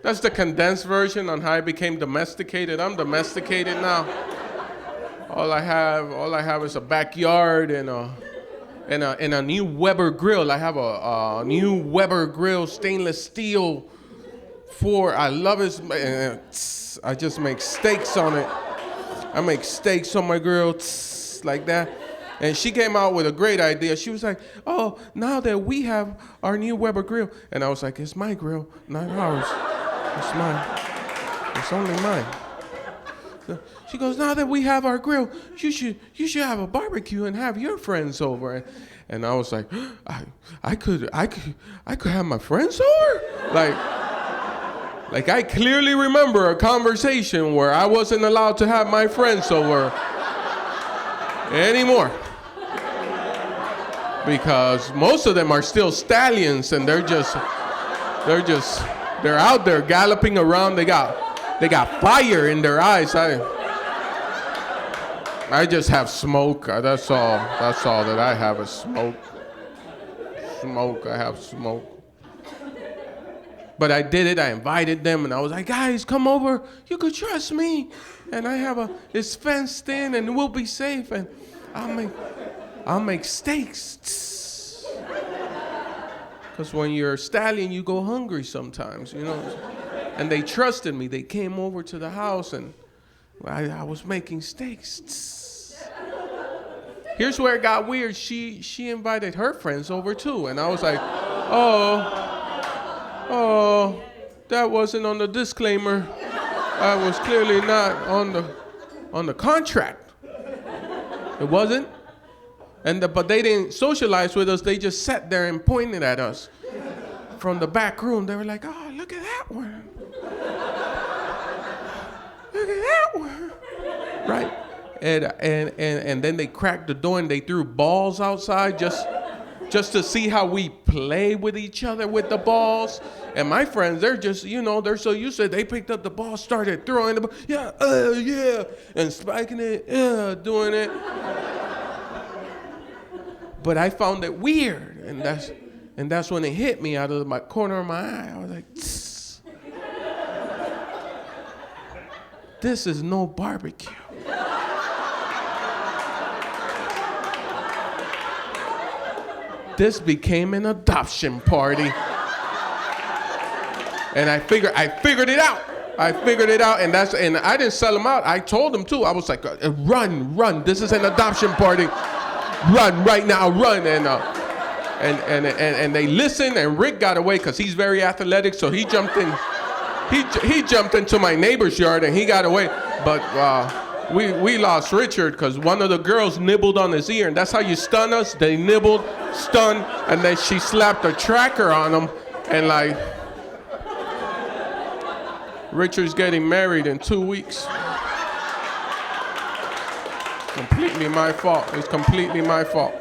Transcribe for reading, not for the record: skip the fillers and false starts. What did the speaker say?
That's the condensed version on how I became domesticated. I'm domesticated now. All I have is a backyard and a new Weber grill. I have a new Weber grill, stainless steel. I love it. I just make steaks on it. I make steaks on my grill, like that. And she came out with a great idea. She was like, "Oh, now that we have our new Weber grill," and I was like, "It's my grill, not ours. It's mine. It's only mine." She goes, "Now that we have our grill, you should have a barbecue and have your friends over." And I was like, I could have my friends over? Like I clearly remember a conversation where I wasn't allowed to have my friends over anymore. Because most of them are still stallions and they're out there galloping around. They got fire in their eyes. I just have smoke. That's all that I have is smoke. I have smoke. But I did it. I invited them, and I was like, "Guys, come over. You could trust me. And it's fenced in, and we'll be safe. And I'll make steaks." Because when you're a stallion, you go hungry sometimes, you know. And they trusted me. They came over to the house, and I was making steaks. Here's where it got weird. She invited her friends over too, and I was like, oh, that wasn't on the disclaimer. I was clearly not on the contract. It wasn't. But they didn't socialize with us. They just sat there and pointed at us from the back room. They were like, "Oh, look at that one. Look at that one." Right? And then they cracked the door and they threw balls outside just to see how we play with each other with the balls. And my friends, they're so used to it. They picked up the ball, started throwing the ball. Yeah, and spiking it, doing it. But I found it weird, and that's when it hit me out of my corner of my eye. I was like, "Tss. This is no barbecue." This became an adoption party. And I figured it out. And I didn't sell them out. I told them too. I was like, run. This is an adoption party. Run right now, run. And they listened, and Rick got away because he's very athletic, so he jumped in. He jumped into my neighbor's yard and he got away. But we lost Richard because one of the girls nibbled on his ear, and that's how you stun us. They nibbled, stunned, and then she slapped a tracker on him, and like, Richard's getting married in 2 weeks. Completely my fault. It's completely my fault.